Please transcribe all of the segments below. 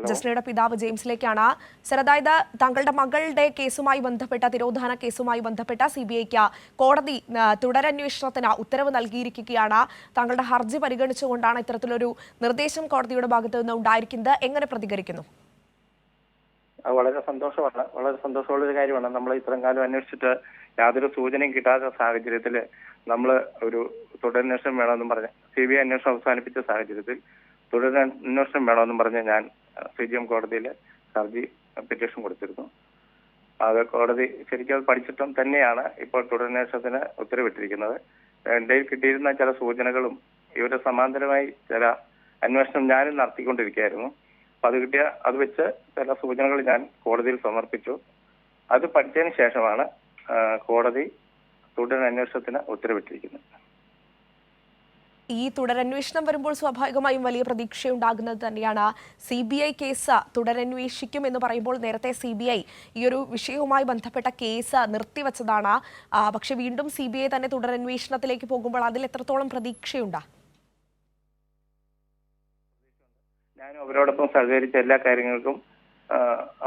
ജസ്നയുടെ പിതാവ് ജെയിംസിലേക്കാണ്. സർ, അതായത് താങ്കളുടെ മകളുടെ കേസുമായി ബന്ധപ്പെട്ട തിരോധാന കേസുമായി ബന്ധപ്പെട്ട CBIക്ക് കോടതി തുടരന്വേഷണത്തിന് ഉത്തരവ് നൽകിയിരിക്കുകയാണ്. താങ്കളുടെ ഹർജി പരിഗണിച്ചുകൊണ്ടാണ് ഇത്തരത്തിലൊരു നിർദ്ദേശം കോടതിയുടെ ഭാഗത്തു നിന്ന് ഉണ്ടായിരിക്കുന്നത്. എങ്ങനെ പ്രതികരിക്കുന്നു? വളരെ സന്തോഷമുള്ള ഒരു കാര്യമാണ്. നമ്മൾ ഇത്രയും കാലം അന്വേഷിച്ചിട്ട് യാതൊരു സൂചനയും കിട്ടാത്ത സാഹചര്യത്തിൽ നമ്മൾ ഒരു തുടരന്വേഷണം വേണമെന്നും പറഞ്ഞ് CBI അന്വേഷണം അവസാനിപ്പിച്ച സാഹചര്യത്തിൽ തുടരന്വേഷണം വേണമെന്നും പറഞ്ഞ് ഞാൻ CJM കോടതിയിൽ ഹർജി പെറ്റീഷൻ കൊടുത്തിരുന്നു. അത് കോടതി ശരിക്കും അത് പഠിച്ചിട്ടും തന്നെയാണ് ഇപ്പോൾ തുടരന്വേഷണത്തിന് ഉത്തരവിട്ടിരിക്കുന്നത്. എൻ്റെ കിട്ടിയിരുന്ന ചില സൂചനകളും ഇവരുടെ സമാന്തരമായി ചില അന്വേഷണം ഞാനും നടത്തിക്കൊണ്ടിരിക്കുകയായിരുന്നു. അപ്പൊ അത് വെച്ച് ചില സൂചനകൾ ഞാൻ കോടതിയിൽ സമർപ്പിച്ചു. അത് പഠിച്ചതിന് ശേഷമാണ് കോടതി തുടരന്വേഷണത്തിന് ഉത്തരവിട്ടിരിക്കുന്നത്. ഈ തുടരന്വേഷണം വരുമ്പോൾ സ്വാഭാവികമായും വലിയ പ്രതീക്ഷയുണ്ടാകുന്നത് തന്നെയാണ്. CBI കേസ് തുടരന്വേഷിക്കും എന്ന് പറയുമ്പോൾ നേരത്തെ CBI ഈ ഒരു വിഷയവുമായി ബന്ധപ്പെട്ട കേസ് നിർത്തിവെച്ചതാണ്. പക്ഷെ വീണ്ടും CBI തന്നെ തുടരന്വേഷണത്തിലേക്ക് പോകുമ്പോൾ അതിൽ എത്രത്തോളം പ്രതീക്ഷയുണ്ടാ? ഞാനും അവരോടൊപ്പം സഹകരിച്ച എല്ലാ കാര്യങ്ങൾക്കും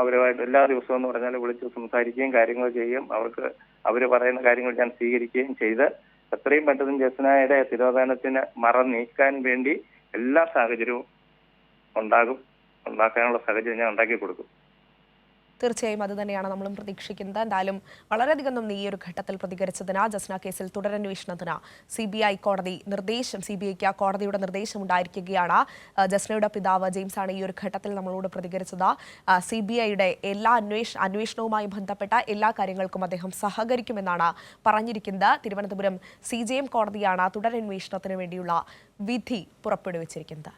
അവരുമായിട്ട് എല്ലാ ദിവസവും എന്ന് പറഞ്ഞാൽ വിളിച്ച് സംസാരിക്കുകയും കാര്യങ്ങൾ ചെയ്യുകയും അവർ പറയുന്ന കാര്യങ്ങൾ ഞാൻ സ്വീകരിക്കുകയും ചെയ്ത് എത്രയും പെട്ടെന്ന് ജസ്നയുടെ തിരോധാനത്തിന് മറ നീക്കാൻ വേണ്ടി എല്ലാ സാഹചര്യവും ഉണ്ടാക്കാനുള്ള സാഹചര്യം ഞാൻ ഉണ്ടാക്കി കൊടുക്കും. തീർച്ചയായും അത് തന്നെയാണ് നമ്മളും പ്രതീക്ഷിക്കുന്നത്. എന്തായാലും വളരെയധികം നന്ദി ഈ ഒരു ഘട്ടത്തിൽ പ്രതികരിച്ചതിന്. ജസ്ന കേസിൽ തുടരന്വേഷണത്തിന് CBIക്ക് കോടതിയുടെ നിർദ്ദേശം ഉണ്ടായിരിക്കുകയാണ്. ജസ്നയുടെ പിതാവ് ജെയിംസ് ആണ് ഈ ഒരു ഘട്ടത്തിൽ നമ്മളോട് പ്രതികരിച്ചത്. CBIയുടെ എല്ലാ അന്വേഷണവുമായി ബന്ധപ്പെട്ട എല്ലാ കാര്യങ്ങൾക്കും അദ്ദേഹം സഹകരിക്കുമെന്നാണ് പറഞ്ഞിരിക്കുന്നത്. തിരുവനന്തപുരം CJM കോടതിയാണ് തുടരന്വേഷണത്തിന് വേണ്ടിയുള്ള വിധി പുറപ്പെടുവിച്ചിരിക്കുന്നത്.